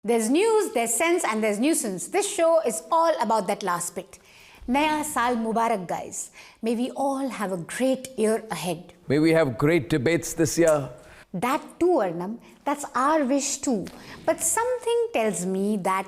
There's news, there's sense, and there's nuisance. This show is all about that last bit. Naya Saal Mubarak, guys. May we all have a great year ahead. May we have great debates this year. That too, Arnab. That's our wish too. But something tells me that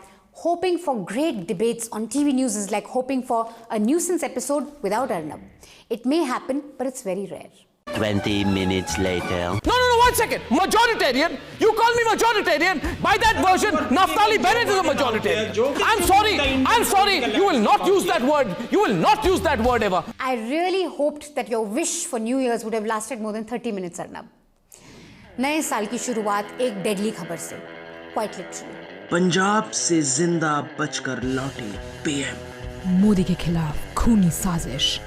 hoping for great debates on TV news is like hoping for a nuisance episode without Arnab. It may happen, but it's very rare. 20 minutes later. No, 1 second. Majoritarian? You call me majoritarian? By that version, Naftali Bennett is a majoritarian. I'm sorry. You will not use that word. You will not use that word ever. I really hoped that your wish for New Year's would have lasted more than 30 minutes, Arnab. नए साल की शुरुआत एक deadly खबर से, quite literally. Punjab से जिंदा बचकर लौटे पीएम। मोदी के खिलाफ खूनी साजिश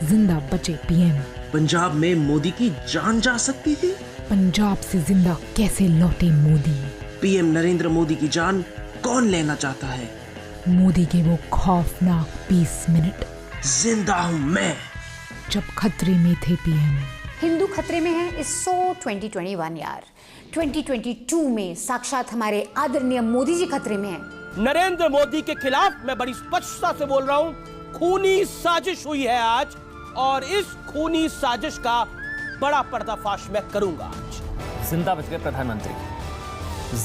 #जिंदा बचे पीएम। पंजाब में मोदी की जान जा सकती थी। पंजाब से जिंदा कैसे लौटे मोदी? पीएम नरेंद्र मोदी की जान कौन लेना चाहता है? मोदी के वो खौफनाक 20 मिनट। जिंदा हूं मैं। जब खतरे में थे पीएम। हिंदू खतरे में है इस 2021 यार। 2022 में साक्षात हमारे आदरणीय मोदी जी खतरे में हैं। नरेंद्र मोदी के खिलाफ मैं बड़ी स्पष्टता से बोल रहा हूं, खूनी साजिश हुई है आज, और इस खूनी साजिश का बड़ा पर्दाफाश मैं करूंगा आज। जिंदा बच गए प्रधानमंत्री,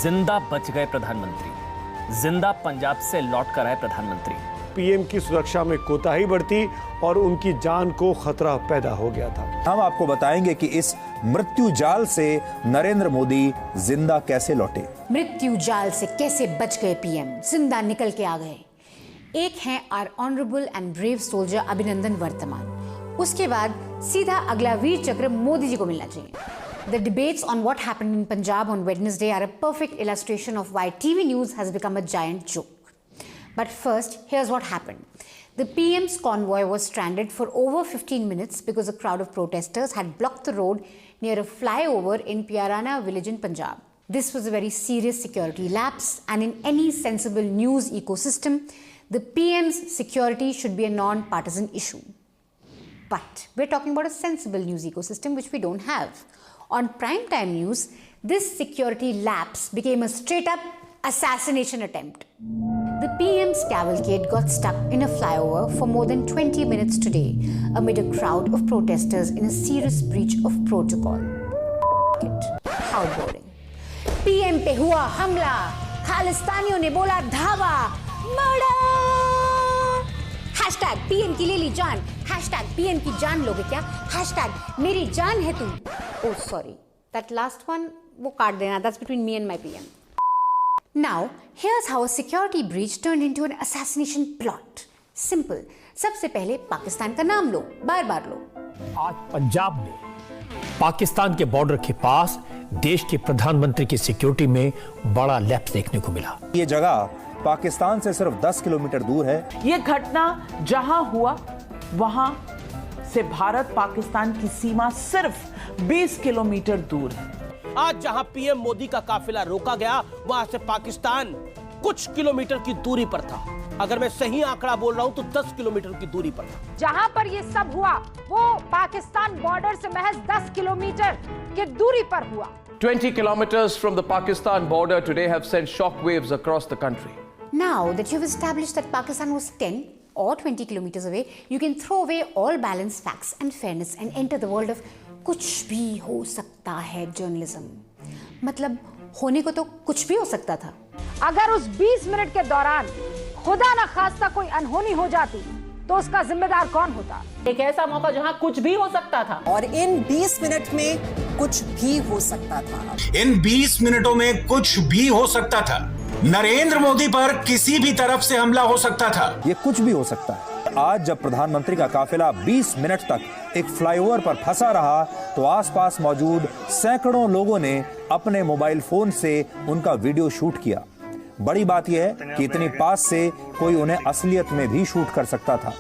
जिंदा बच गए प्रधानमंत्री, जिंदा पंजाब से लौट कर आए प्रधानमंत्री। पीएम की सुरक्षा में कोताही बरती और उनकी जान को खतरा पैदा हो गया था। हम आपको बताएंगे कि इस मृत्यु जाल से नरेंद्र मोदी जिंदा कैसे लौटे। मृत्यु जाल से कैसे बच गए पीएम, जिंदा निकल के आ गए। एक है our honourable and brave soldier Abhinandan Varthaman. उसके बाद सीधा अगला वीर चक्र मोदी जी को मिलना चाहिए। The debates on what happened in Punjab on Wednesday are a perfect illustration of why TV news has become a giant joke. But first, here's what happened. The PM's convoy was stranded for over 15 minutes because a crowd of protesters had blocked the road near a flyover in Piarana village in Punjab. This was a very serious security lapse, and in any sensible news ecosystem, the PM's security should be a non-partisan issue. But we're talking about a sensible news ecosystem, which we don't have. On primetime news, this security lapse became a straight-up assassination attempt. The PM's cavalcade got stuck in a flyover for more than 20 minutes today amid a crowd of protesters in a serious breach of protocol. How boring. PM पे हुआ हमला, खालिस्तानियों ने बोला धावा, murder! Hashtag PM की ले ली जान, hashtag PM की जान लोगे क्या, हैशटैग मेरी जान है तू। Oh sorry, that last one वो काट देना, that's between me and my PM. Now, here's how a security breach turned into an assassination plot. Simple. सबसे पहले पाकिस्तान का नाम लो, बार-बार लो। आज पंजाब में पाकिस्तान के बॉर्डर के पास देश के प्रधानमंत्री की सिक्योरिटी में बड़ा लैप्स देखने को मिला। ये जगह पाकिस्तान से सिर्फ 10 किलोमीटर दूर है। ये घटना जहां हुआ वहां से भारत पाकिस्तान की सीमा सिर्फ 20 किलोमीटर दूर है। आज जहां पीएम मोदी का काफिला रोका गया, वहां से पाकिस्तान कुछ किलोमीटर की दूरी पर था। अगर मैं सही आंकड़ा बोल रहा हूं तो 10 किलोमीटर की दूरी पर था। जहां पर ये सब हुआ वो पाकिस्तान बॉर्डर से महज 10 किलोमीटर की दूरी पर हुआ। 20 kilometers from the Pakistan border today have sent shockwaves across the country. Now that you've established that Pakistan was 10 or 20 kilometers away, you can throw away all balanced facts and fairness and enter the world of कुछ भी हो सकता है journalism. मतलब होने को तो कुछ भी हो सकता था। अगर उस 20 मिनट के दौरान खुदा न खास्ता कोई अनहोनी हो जाती तो उसका जिम्मेदार कौन होता? एक ऐसा मौका जहां कुछ भी हो सकता था, और इन 20 मिनट में कुछ भी हो सकता था। इन 20 मिनटों में कुछ भी हो सकता था। नरेंद्र मोदी पर किसी भी तरफ से हमला हो सकता था। ये कुछ भी हो सकता है। आज जब प्रधानमंत्री का काफिला 20 मिनट तक एक फ्लाईओवर पर फंसा रहा, तो आसपास मौजूद सैकड़ों लोगों ने अपने मोबाइल फोन से उनका वीडियो शूट किया। बड़ी बात यह है कि इतनी पास से कोई उन्हें असलियत में भी शूट कर सकता था।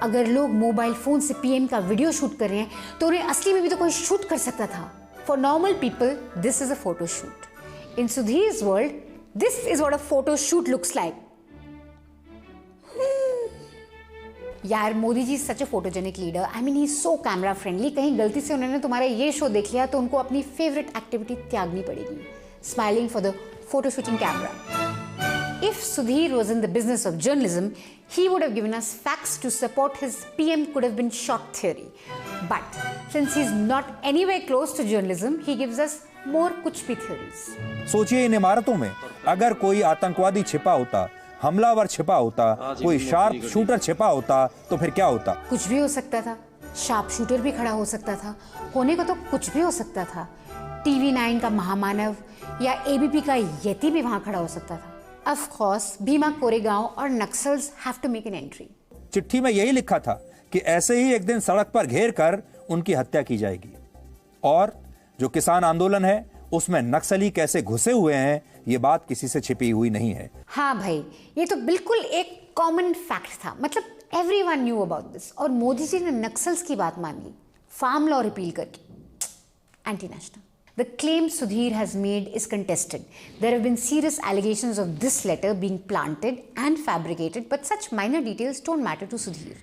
अगर लोग मोबाइल फोन से पीएम का वीडियो शूट कर रहे हैं, तो उन्हें असली में भी तो कोई शूट कर सकता था। For normal people, this is a photo shoot. In Sudhir's world, this is what a photo shoot looks like. यार Modi ji such a photogenic leader. I mean he is so camera friendly. कहीं गलती से उन्होंने तुम्हारा ये शो देख लिया तो उनको अपनी फेवरेट एक्टिविटी त्यागनी पड़ेगी. Smiling for the photo shooting camera. If Sudhir was in the business of journalism, he would have given us facts to support his PM could have been shot theory. But since he's not anywhere close to journalism, he gives us more kuch bhi theories. सोचिए इन इमारतों में अगर कोई आतंकवादी छिपा होता, हमलावर छिपा होता, कोई शार्प शूटर छिपा होता तो फिर क्या होता? कुछ भी हो सकता था. शार्प शूटर भी खड़ा हो सकता था. होने को तो कुछ भी हो सकता था. TV9 का महामानव या ABP का यति भी वहां खड़ा हो सकता था. Of course, भीमा कोरेगांव और Naxals have to make an entry. चिट्ठी में यही लिखा था कि ऐसे ही एक दिन सड़क पर घेर कर उनकी हत्या की जाएगी. और जो किसान आंदोलन है उसमें नक्सली कैसे घुसे हुए हैं ये बात किसी से छिपी हुई नहीं है. हाँ भाई, ये तो बिल्कुल एक कॉमन फैक्ट था. मतलब एवरीवन न्यू अबाउट दिस. और मोदी जी ने नक्सल्स की बात मान ली फार्म लॉ रिपील करके. Anti national. The claim Sudhir has made is contested. There have been serious allegations of this letter being planted and fabricated, but such minor details don't matter to Sudhir.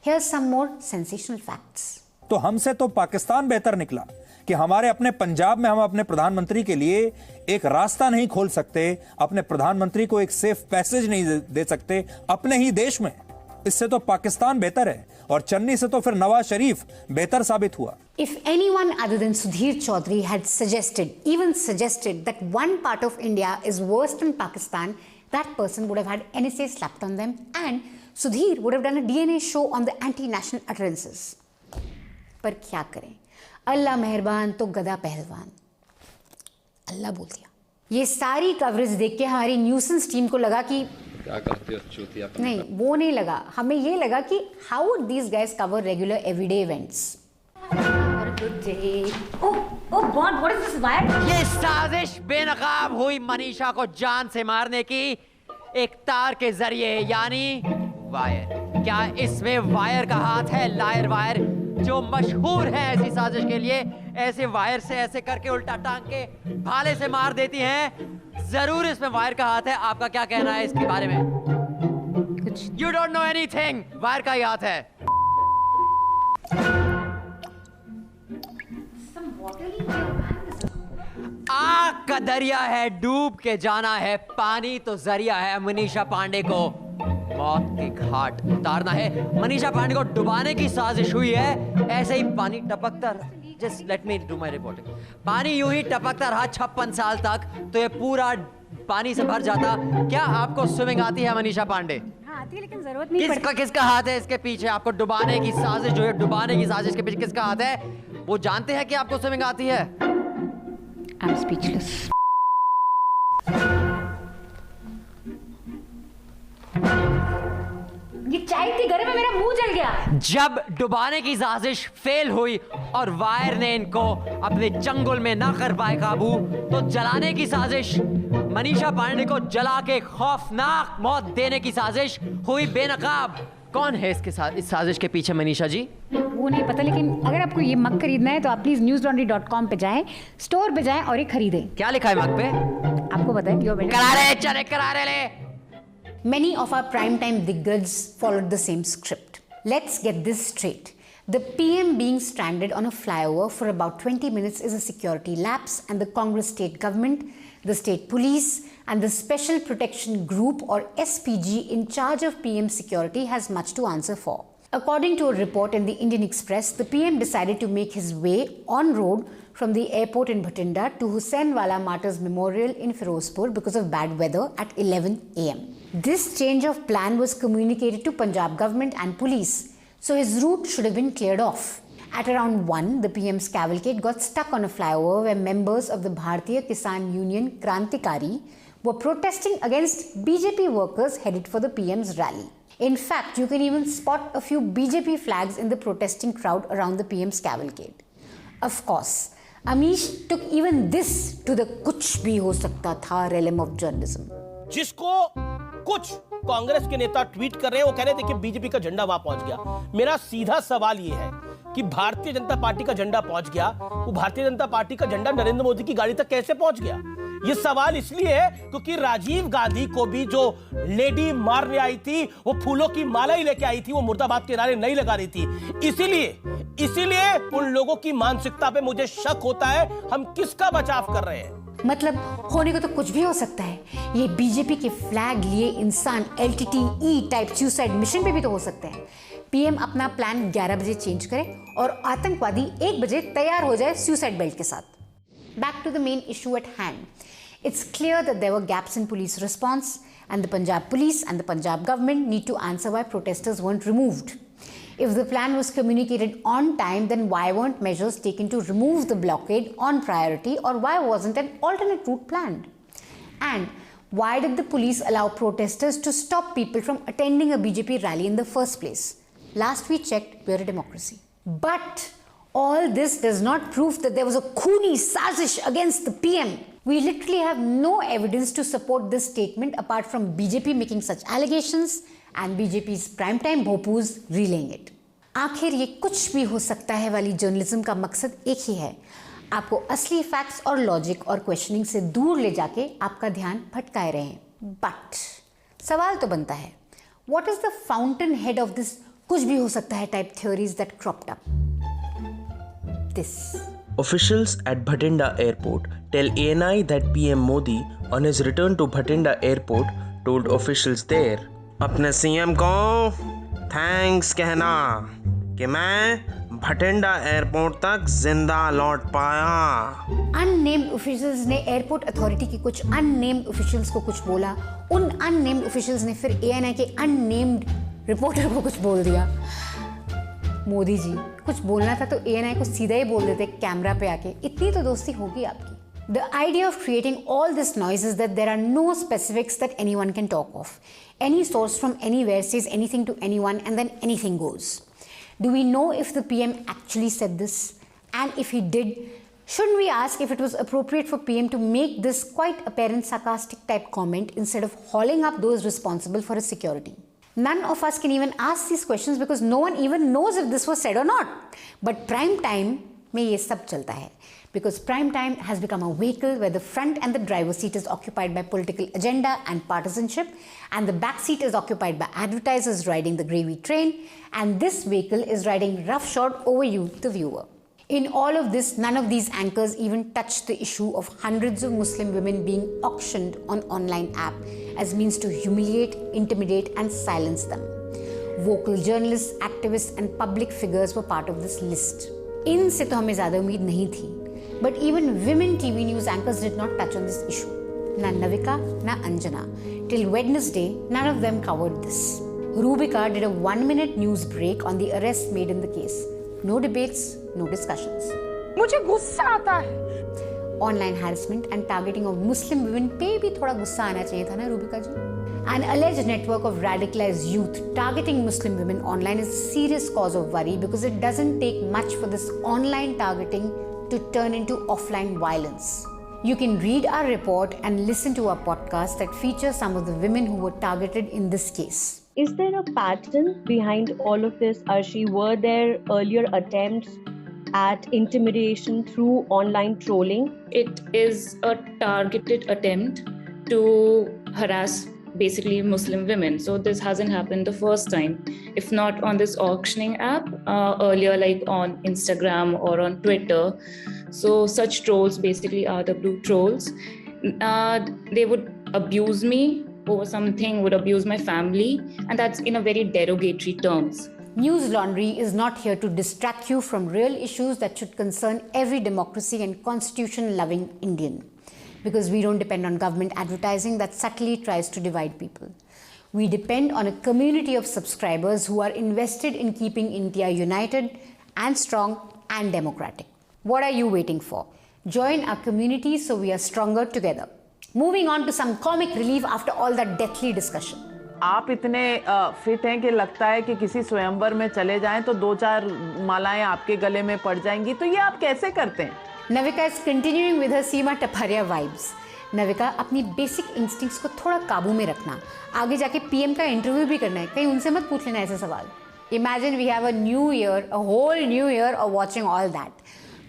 Here's some more sensational facts. तो हमसे तो पाकिस्तान बेहतर निकला कि हमारे अपने पंजाब में हम अपने प्रधानमंत्री के लिए एक रास्ता नहीं खोल सकते, अपने प्रधानमंत्री को एक सेफ पैसेज नहीं दे सकते अपने ही देश में. इससे तो पाकिस्तान बेहतर है और चन्नी से तो फिर नवाज शरीफ बेहतर साबित हुआ. If anyone other than Sudhir Chaudhary had even suggested that one part of India is worse than Pakistan, that person would have had NSA slapped on them and Sudhir would have done a DNA show on the anti-national utterances. पर क्या करें, अल्लाह मेहरबान तो गदा पहलवान. अल्लाह बोल दिया. ये सारी कवरेज देख के हमारी न्यूसेंस टीम को लगा कि क्या करते हो चूतिया. नहीं, वो नहीं लगा. हमें ये लगा कि how would these guys cover regular everyday events. Good day. Oh God, what is this wire? ये साजिश बेनकाब हुई मनीषा को जान से मारने की एक तार के जरिए, यानी वायर. क्या इसमें वायर का हाथ है? लायर वायर जो मशहूर है ऐसी साजिश के लिए, ऐसे वायर से ऐसे करके उल्टा टांग के भाले से मार देती हैं. जरूर इसमें वायर का हाथ है. आपका क्या कहना है इसके बारे में? कुछ. You don't know anything. Wire का ही हाथ है. आग का दरिया है, डूब के जाना है. पानी तो जरिया है. मनीषा पांडे को मौत के घाट उतारना है. मनीषा पांडे को डुबाने की साजिश हुई है. ऐसे ही पानी टपकता, just let me do my reporting. पानी यूं ही टपकता रहा 56 साल तक तो ये पूरा पानी से भर जाता. क्या आपको स्विमिंग आती है मनीषा पांडे? हाँ आती है, लेकिन जरूरत नहीं पड़ती. किसका हाथ है इसके पीछे? आपको डुबाने की साजिश जो है, डुबाने की साजिश के पीछे किसका हाथ है? वो जानते हैं कि आपको स्विमिंग आती है? I'm speechless. ये चाय इतनी गर्म है, मेरा मुंह जल गया. जब डुबाने की साजिश फेल हुई और वायर ने इनको अपने चंगुल में ना कर पाए काबू, तो जलाने की साजिश, मनीषा पांडे को जला के खौफनाक मौत देने की साजिश हुई बेनकाब. कौन है इस साजिश के पीछे मनीषा जी? वो नहीं पता, लेकिन अगर आपको ये मग खरीदना है तो आप प्लीज newslaundry.com पे जाएं, स्टोर पे जाएं और ये खरीदें. क्या लिखा है मग पे? आपको पता है? करारे चले, करारे ले. Many of our primetime diggers followed the same script. Let's get this straight. The PM being stranded on a flyover for about 20 minutes is a security lapse, and the Congress state government, the state police, and the Special Protection Group or SPG in charge of PM security has much to answer for. According to a report in the Indian Express, the PM decided to make his way on road from the airport in Bhatinda to Husainwala Martyrs Memorial in Firozpur because of bad weather at 11 am. This change of plan was communicated to Punjab government and police, so his route should have been cleared off. At around 1, the PM's cavalcade got stuck on a flyover where members of the Bharatiya Kisan Union Krantikari were protesting against BJP workers headed for the PM's rally. In fact, you can even spot a few BJP flags in the protesting crowd around the PM's cavalcade. Of course, Amish took even this to the kuch bhi ho sakta tha realm of journalism. जिसको कुछ कांग्रेस के नेता tweet कर रहे हैं, वो कह रहे थे कि बीजेपी का झंडा वहां पहुंच गया। मेरा सीधा सवाल ये है कि भारतीय जनता पार्टी का झंडा पहुंच गया, वो भारतीय जनता पार्टी का झंडा नरेंद्र मोदी की गाड़ी तक कैसे पहुंच गया? ये सवाल इसलिए है क्योंकि राजीव गांधी को भी जो लेडी मारने आई थी वो फूलों की माला ही लेके आई थी, वो मुर्दाबाद के नारे नहीं लगा रही थी। इसीलिए उन लोगों की मानसिकता पे मुझे शक होता है, हम किसका बचाव कर रहे हैं? मतलब होने को तो कुछ भी हो सकता है। ये बीजेपी के फ्लैग लिए इंसान LTTE टाइप सुसाइड मिशन पे भी तो हो सकते हैं। पीएम अपना प्लान 11 बजे चेंज करे और आतंकवादी 1 बजे तैयार हो जाए सुसाइड बेल्ट के साथ। Back to the main issue at hand. It's clear that there were gaps in police response, and the Punjab police and the Punjab government need to answer why protesters weren't removed. If the plan was communicated on time, then why weren't measures taken to remove the blockade on priority, or why wasn't an alternate route planned? And why did the police allow protesters to stop people from attending a BJP rally in the first place? Last we checked, we're a democracy. But all this does not prove that there was a khuni sazish against the PM. We literally have no evidence to support this statement apart from BJP making such allegations and BJP's primetime bhopus relaying it. आखिर ये कुछ भी हो सकता है वाली journalism का मकसद एक ही है, आपको असली फैक्ट्स और लॉजिक और क्वेश्चनिंग से दूर ले जाके आपका ध्यान भटकाए रहे हैं। बट सवाल तो बनता है, what is the fountain head of this कुछ भी हो सकता है type theories that cropped up? This. Officials at Bhatinda Airport tell ANI that PM Modi on his return to Bhatinda Airport told officials there, अपने CM को thanks कहना कि मैं भटिंडा एयरपोर्ट तक जिंदा लौट पाया। अननेम्ड ऑफिशियल्स ने एयरपोर्ट अथॉरिटी के कुछ अननेम्ड ऑफिशियल्स को कुछ बोला, उन अननेम्ड ऑफिशियल्स ने फिर ANI के अननेम्ड रिपोर्टर को कुछ बोल दिया। मोदी जी कुछ बोलना था तो ANI को सीधा ही बोल देते कैमरा पे आके, इतनी तो दोस्ती होगी आपकी। The idea of creating all this noise is that there are no specifics that anyone can talk of. Any source from anywhere says anything to anyone and then anything goes. Do we know if the PM actually said this? And if he did, shouldn't we ask if it was appropriate for PM to make this quite apparent sarcastic type comment instead of hauling up those responsible for his security? None of us can even ask these questions because no one even knows if this was said or not. But prime time में ये सब चलता है because prime time has become a vehicle where the front and the driver seat is occupied by political agenda and partisanship, and the back seat is occupied by advertisers riding the gravy train, and this vehicle is riding roughshod over you, the viewer. In all of this, none of these anchors even touch the issue of hundreds of Muslim women being auctioned on online app as means to humiliate, intimidate and silence them. Vocal journalists, activists and public figures were part of this list. इनसे तो हमें ज़्यादा उम्मीद नहीं थी, but even women TV news anchors did not touch on this issue. Na Navika, na Anjana. Till Wednesday, none of them covered this. Rubika did a 1-minute news break on the arrest made in the case. No debates, no discussions. मुझे गुस्सा आता है। Online harassment and targeting of Muslim women पे भी थोड़ा गुस्सा आना चाहिए था ना रूबिका जी? An alleged network of radicalized youth targeting Muslim women online is a serious cause of worry because it doesn't take much for this online targeting to turn into offline violence. You can read our report and listen to our podcast that features some of the women who were targeted in this case. Is there a pattern behind all of this, Arshi? Were there earlier attempts at intimidation through online trolling? It is a targeted attempt to harass basically Muslim women. So this hasn't happened the first time. If not on this auctioning app, earlier like on Instagram or on Twitter. So such trolls basically are the blue trolls. They would abuse me over something, would abuse my family, and that's in a very derogatory terms. News Laundry is not here to distract you from real issues that should concern every democracy and constitution-loving Indian. Because we don't depend on government advertising that subtly tries to divide people. We depend on a community of subscribers who are invested in keeping India united and strong and democratic. What are you waiting for? Join our community so we are stronger together. Moving on to some comic relief after all that deathly discussion. आप इतने fit हैं कि लगता है कि किसी स्वयंवर में चले जाएं तो 2-4 मालाएं आपके गले में पड़ जाएंगी, तो ये आप कैसे करते हैं? Navika is continuing with her Seema Taparia vibes. Navika, अपनी बेसिक इंस्टिंक्ट्स को थोड़ा काबू में रखना। आगे जाके पीएम का इंटरव्यू भी करना है, कहीं उनसे मत पूछ लेना ऐसे सवाल। Imagine we have a new year, a whole new year और वॉचिंग ऑल दैट।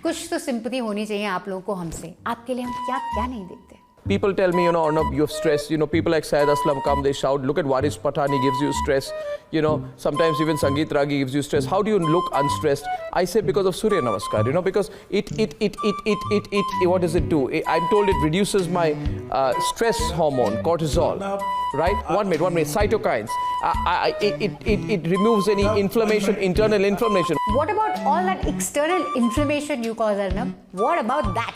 कुछ तो सिंपैथी होनी चाहिए आप लोगों को हमसे। आपके लिए हम क्या क्या नहीं देखते। People tell me, Arnab, you have stress. People like Syed Aslam come, they shout, look at Waris Pathan, he gives you stress. Sometimes even Sangeet Ragi gives you stress. How do you look unstressed? I say because of Surya Namaskar, because what does it do? I'm told it reduces my stress hormone, cortisol, right? One minute, cytokines. It removes any inflammation, internal inflammation. What about all that external inflammation you cause, Arnab? What about that?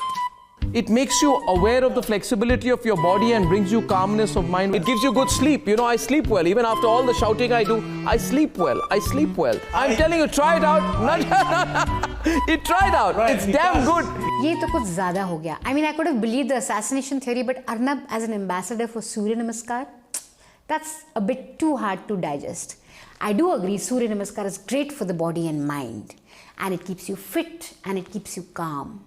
It makes you aware of the flexibility of your body and brings you calmness of mind. It gives you good sleep. I sleep well. Even after all the shouting I do, I sleep well. I'm telling you, try it out. Try it out. Right. It's damn good. ये तो कुछ ज़्यादा हो गया. I mean, I could have believed the assassination theory, but Arnab as an ambassador for Surya Namaskar, that's a bit too hard to digest. I do agree Surya Namaskar is great for the body and mind. And it keeps you fit and it keeps you calm.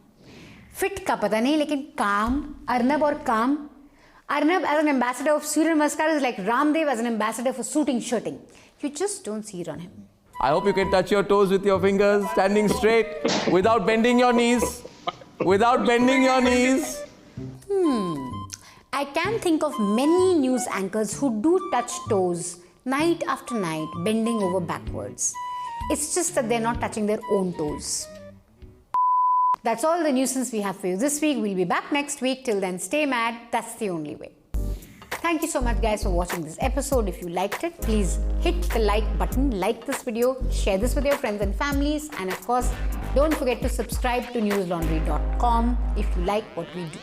Fit का पता नहीं, लेकिन काम, अर्नब और काम. Arnab as an ambassador of Surya Namaskar is like Ramdev as an ambassador for suiting shirting. You just don't see it on him. I hope you can touch your toes with your fingers, standing straight, without bending your knees. I can think of many news anchors who do touch toes night after night, bending over backwards. It's just that they're not touching their own toes. That's all the nuisance we have for you this week. We'll be back next week. Till then, stay mad. That's the only way. Thank you so much, guys, for watching this episode. If you liked it, please hit the like button, like this video, share this with your friends and families, and of course, don't forget to subscribe to newslaundry.com if you like what we do.